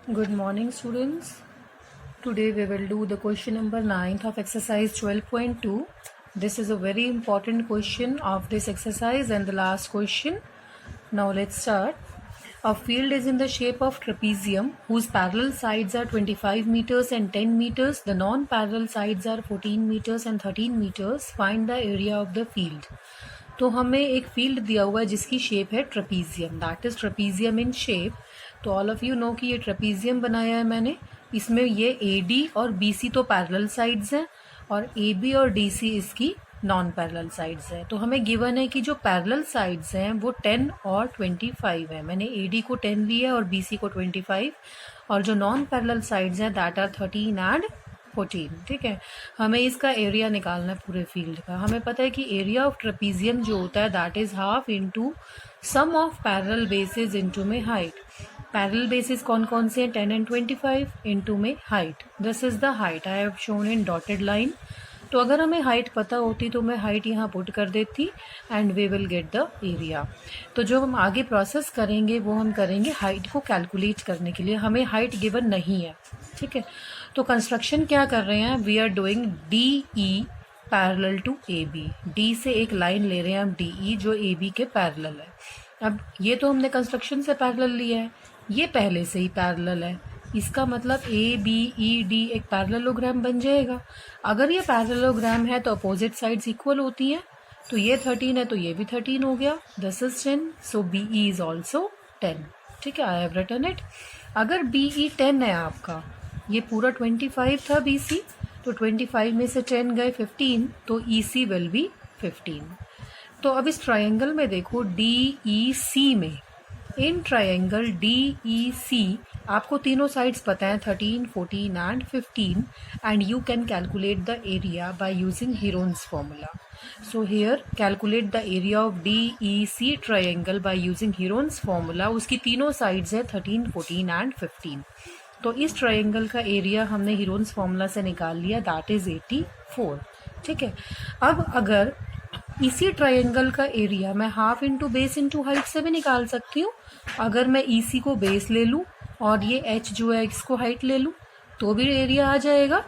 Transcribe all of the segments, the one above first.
Good morning, students. Today we will do the question number 9 of exercise 12.2. This is a very important question of this exercise and the last question. Now let's start. A field is in the shape of trapezium whose parallel sides are 25 meters and 10 meters. The non-parallel sides are 14 meters and 13 meters. Find the area of the field. तो हमें एक field दिया हुआ है जिसकी shape है trapezium, that is trapezium in shape. तो all of you know कि ये ट्रेपीजियम बनाया है मैंने. इसमें ये ए डी और बी सी तो पैरेलल साइड्स हैं और ए बी और डी सी इसकी नॉन पैरेलल साइड्स हैं. तो हमें गिवन है कि जो पैरेलल साइड्स हैं वो 10 और 25 है. मैंने ए डी को 10 लिया और बी सी को 25 और जो नॉन पैरेलल साइड्स हैं दैट आर 13 एंड 14. ठीक है, हमें इसका एरिया निकालना है पूरे फील्ड का. हमें पता है कि एरिया ऑफ ट्रेपीजियम जो होता है that is half into sum of parallel bases into में हाइट. पैरेलल बेसिस कौन कौन से हैं? 10 एंड 25 इनटू में height. This is the height I have shown in dotted line. तो अगर हमें हाइट पता होती तो मैं हाइट यहाँ पुट कर देती and we will get the area. तो जो हम आगे प्रोसेस करेंगे वो हम करेंगे हाइट को कैलकुलेट करने के लिए. हमें हाइट गिवन नहीं है. ठीक है, तो कंस्ट्रक्शन क्या कर रहे हैं? We are doing D E parallel to A B. D से एक लाइन ले रहे हैं हम डी ई जो ए बी के पैरेलल है. अब ये तो हमने कंस्ट्रक्शन से पैरेलल लिया है, ये पहले से ही पैरेलल है. इसका मतलब ए बी ई डी एक पैरेललोग्राम बन जाएगा. अगर ये पैरेललोग्राम है तो अपोजिट साइड्स इक्वल होती हैं. तो ये 13 है तो ये भी 13 हो गया. This is 10, so B E is also 10. ठीक है, आई हैव रिटन इट. अगर बी ई 10 है आपका, ये पूरा 25 था बी सी, तो 25 में से 10 गए 15, तो ई सी विल बी 15. तो अब इस ट्रायंगल में देखो डी ई सी में, इन ट्रायंगल डी ई सी आपको तीनों साइड्स पता है 13, 14 and 15 and you can calculate the area by using Heron's formula. So here calculate the area of D E C triangle by using Heron's formula. उसकी तीनों sides है 13, 14 and 15. तो इस triangle का एरिया हमने हीरोन्स फॉर्मूला से निकाल लिया, दैट इज 84. ठीक है, अब अगर इसी ट्रायंगल का एरिया मैं half into base into height से भी निकाल सकती हूँ. अगर मैं ई सी को बेस ले लूँ और ये एच जो है इसको हाइट ले लूँ तो भी एरिया आ जाएगा.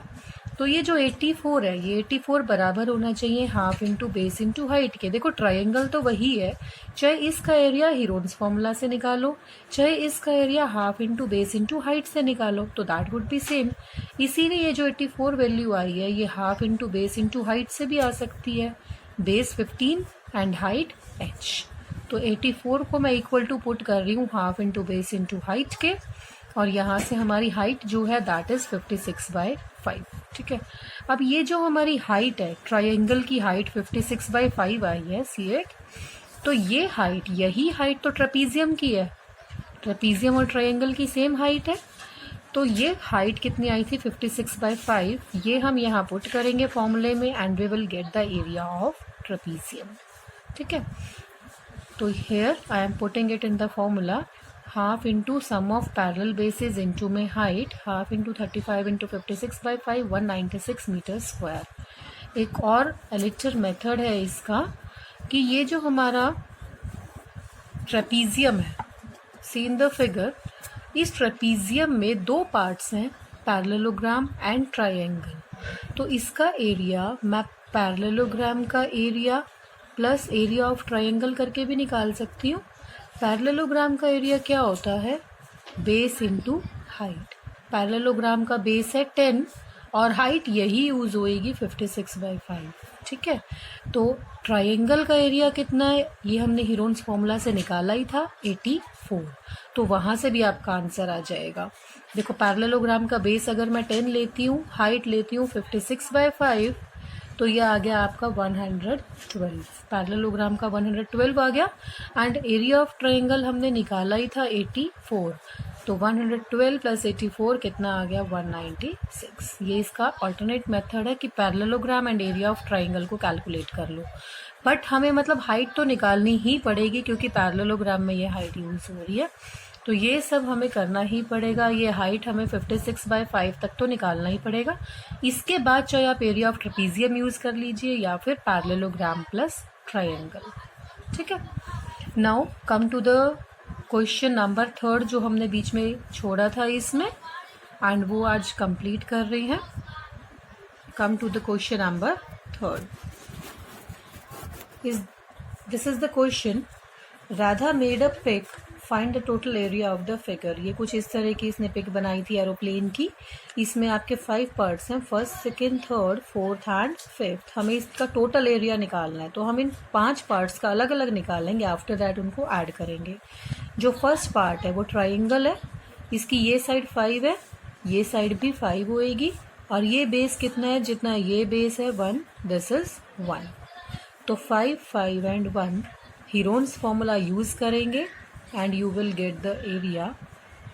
तो ये जो 84 है ये 84 बराबर होना चाहिए half into base into height के. देखो ट्रायंगल तो वही है, चाहे इसका एरिया हीरोन्स फॉर्मूला से निकालो चाहे इसका area half into base into height से निकालो, तो दैट वुड बी सेम. इसीलिए ये जो 84 वैल्यू आई है ये half into base into height से भी आ सकती है. Base 15 and height h. तो 84 को मैं इक्वल टू पुट कर रही हूँ half into base into height के, और यहाँ से हमारी हाइट जो है दैट इज 56/5. ठीक है, अब ये जो हमारी हाइट है ट्रायंगल की हाइट 56/5 आई है सी इट. तो ये हाइट, यही हाइट तो ट्रेपीजियम की है. ट्रेपीजियम और ट्रायंगल की सेम हाइट है. तो ये हाइट कितनी आई थी? 56/5. ये हम यहाँ पुट करेंगे फॉर्मूले में and we will get the area of trapezium. ठीक है, तो here I am putting it in the formula. Half into sum of parallel bases into में height, half into 35 into 56/5, 196 metre square. एक और एलिप्टर मेथड है इसका कि ये जो हमारा ट्रेपीजियम है, सी इन द फिगर, इस ट्रेपीजियम में दो पार्ट्स हैं, पैरेललोग्राम एंड ट्रायंगल. तो इसका एरिया मैं पैरेललोग्राम का area plus area of triangle करके भी निकाल सकती हूँ. पैरेललोग्राम का एरिया क्या होता है? Base into height. पैरेललोग्राम का बेस है 10 और हाइट यही यूज होएगी 56/5. ठीक है, तो ट्रायंगल का एरिया कितना है ये हमने हीरोन्स फॉर्मूला से निकाला ही था, 84. तो वहाँ से भी आपका आंसर आ जाएगा. देखो पैरेललोग्राम का बेस अगर मैं 10 लेती हूँ, हाइट लेती हूँ 56/5, तो ये आ गया आपका 112. पैरेललोग्राम का 112 आ गया एंड एरिया ऑफ ट्रायंगल हमने निकाला ही था 84. तो 112 प्लस 84 कितना आ गया? 196. ये इसका ऑल्टरनेट मेथड है कि parallelogram and area of triangle को कैलकुलेट कर लो. बट हमें मतलब हाइट तो निकालनी ही पड़ेगी क्योंकि पैरेललोग्राम में ये हाइट यूज हो रही है. तो ये सब हमें करना ही पड़ेगा. ये हाइट हमें 56/5 तक तो निकालना ही पड़ेगा. इसके बाद चाहे आप एरिया ऑफ ट्रेपीजियम यूज कर लीजिए या फिर पैरेललोग्राम प्लस ट्रायंगल. ठीक है, now come to the question number 3 जो हमने बीच में छोड़ा था इसमें, एंड वो आज कंप्लीट कर रही हैं. Come to the question number 3. This is the question. Radha made a pic, find the total area of the figure. ये कुछ इस तरह की इसने पिक बनाई थी एरोप्लेन की. इसमें आपके 5 पार्ट्स हैं, first, second, third, fourth and fifth. हमें इसका टोटल एरिया निकालना है, तो हम इन 5 पार्ट्स का अलग अलग निकालेंगे. आफ्टर दैट उनको ऐड करेंगे. जो फर्स्ट पार्ट है वो ट्राइंगल है. इसकी ये साइड 5 है, ये साइड भी 5 होएगी, और ये बेस कितना है, जितना ये बेस है 1, दिस इज 1. तो 5, 5 एंड 1 हीरोन्स फॉर्मूला यूज करेंगे and you will get the area.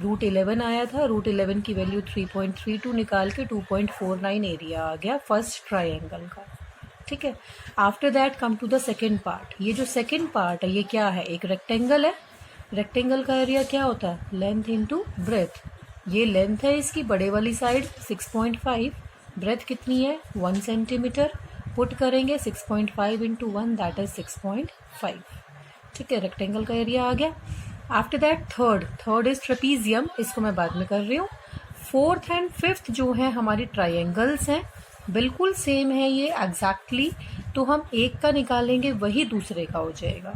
Root 11 आया था, रूट 11 की वैल्यू 3.32 निकाल के 2.49 एरिया आ गया फर्स्ट ट्राइंगल का. ठीक है. After that come to the second part. ये जो सेकेंड पार्ट है ये क्या है, एक रेक्टेंगल है. रेक्टेंगल का एरिया क्या होता है, लेंथ इंटू ब्रेथ. ये लेंथ है इसकी बड़े वाली साइड 6.5, ब्रेथ कितनी है 1 सेंटीमीटर. पुट करेंगे 6.5 इंटू 1 दैट इज 6.5. ठीक है, रेक्टेंगल का एरिया आ गया. After that third is trapezium, इसको मैं बाद में कर रही हूँ. फोर्थ एंड फिफ्थ जो है हमारी ट्राइंगल्स हैं, बिल्कुल सेम है ये एग्जैक्टली. तो हम एक का निकालेंगे वही दूसरे का हो जाएगा.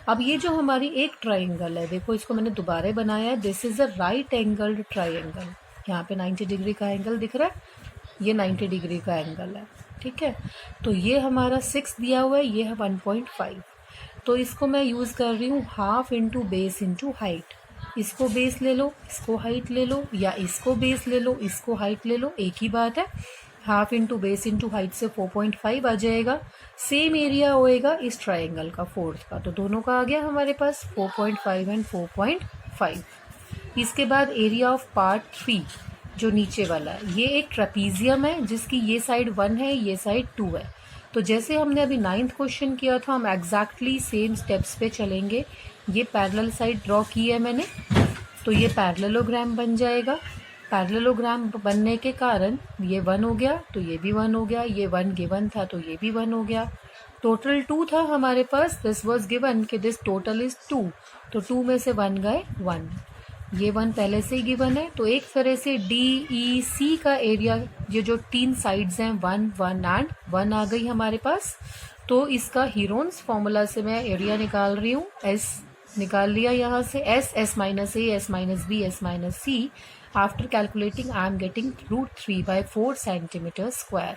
अब ये जो हमारी एक ट्राइंगल है, देखो इसको मैंने दोबारा बनाया है. This is a right angled triangle. यहाँ पे 90 डिग्री का एंगल दिख रहा है, ये 90 डिग्री का एंगल है. ठीक है, तो ये हमारा 6 दिया हुआ है, ये है 1.5. तो इसको मैं यूज़ कर रही हूँ half into base into height. इसको बेस ले लो, इसको हाइट ले लो, या इसको बेस ले लो, इसको हाइट ले लो, एक ही बात है. Half into base into height से 4.5 आ जाएगा. सेम एरिया होएगा इस ट्राइंगल का फोर्थ का, तो दोनों का आ गया हमारे पास 4.5 एंड 4.5. इसके बाद एरिया ऑफ पार्ट 3 जो नीचे वाला है, ये एक ट्रेपीजियम है जिसकी ये साइड 1 है, ये साइड 2 है. तो जैसे हमने अभी 9th क्वेश्चन किया था, हम एग्जैक्टली सेम स्टेप्स पे चलेंगे. ये पैरेलल साइड ड्रॉ की है मैंने, तो ये पैरेललोग्राम बन जाएगा. पैरेललोग्राम बनने के कारण ये 1 हो गया, तो ये भी 1 हो गया. ये 1 गिवन था तो ये भी 1 हो गया. टोटल 2 था हमारे पास. दिस वाज गिवन कि दिस टोटल इज 2, तो 2 में से 1 गए 1. ये 1 पहले से ही गिवन है. तो एक तरह से DEC का एरिया, ये जो 3 साइड्स हैं 1, 1 एंड 1 आ गई हमारे पास. तो इसका हीरोन्स फॉर्मूला से मैं एरिया निकाल रही हूँ. S निकाल लिया यहाँ से, S minus A, S minus B, S minus C. After calculating I am getting root 3/4 centimetre square.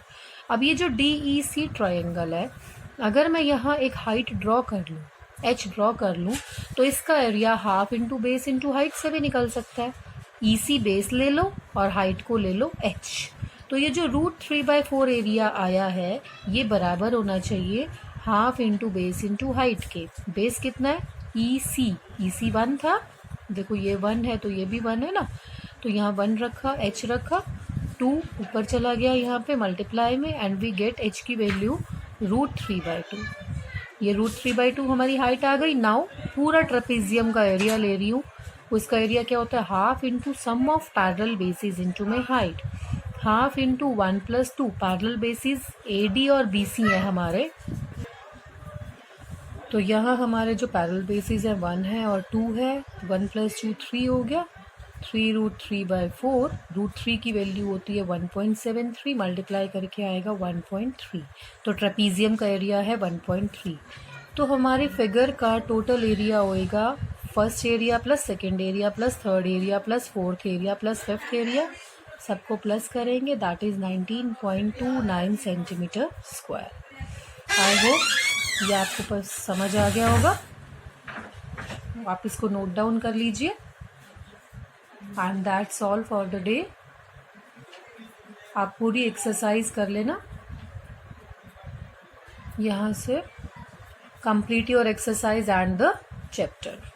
अब ये जो DEC ट्राइंगल है, अगर मैं यहाँ एक हाइट ड्रॉ कर लूँ, H ड्रॉ कर लूँ, तो इसका area half into base into height से भी निकल सकता है. EC बेस ले लो और हाइट को ले लो H. तो ये जो रूट 3/4 एरिया आया है, ये बराबर होना चाहिए half into base into height के. बेस कितना है EC 1 था, देखो ये 1 है तो ये भी 1 है ना, तो यहाँ 1 रखा, H रखा, 2 ऊपर चला गया यहाँ पे मल्टीप्लाई में, एंड वी गेट H की वैल्यू रूट 3/2. ये रूट 3/2 हमारी हाइट आ गई. नाउ पूरा ट्रेपीजियम का एरिया ले रही हूँ. उसका एरिया क्या होता है, half into sum of parallel bases into में height. Half into 1 + 2, parallel bases AD और BC है हमारे. तो यहाँ हमारे जो पैरेलल बेसिस है 1 है और 2 है. 1 + 2 3 हो गया. 3 रूट 3/4. रूट 3 की वैल्यू होती है 1.73, मल्टीप्लाई करके आएगा 1.3. तो ट्रेपीजियम का एरिया है 1.3. तो हमारे फिगर का टोटल एरिया होएगा first area plus second area plus third area plus fourth area plus fifth area, सबको प्लस करेंगे, that is 19.29 centimetre square. I hope ये आपको बस समझ आ गया होगा. आप इसको नोट डाउन कर लीजिए. And that's all for the day. आप पूरी एक्सरसाइज कर लेना. यहाँ से complete your exercise and the chapter.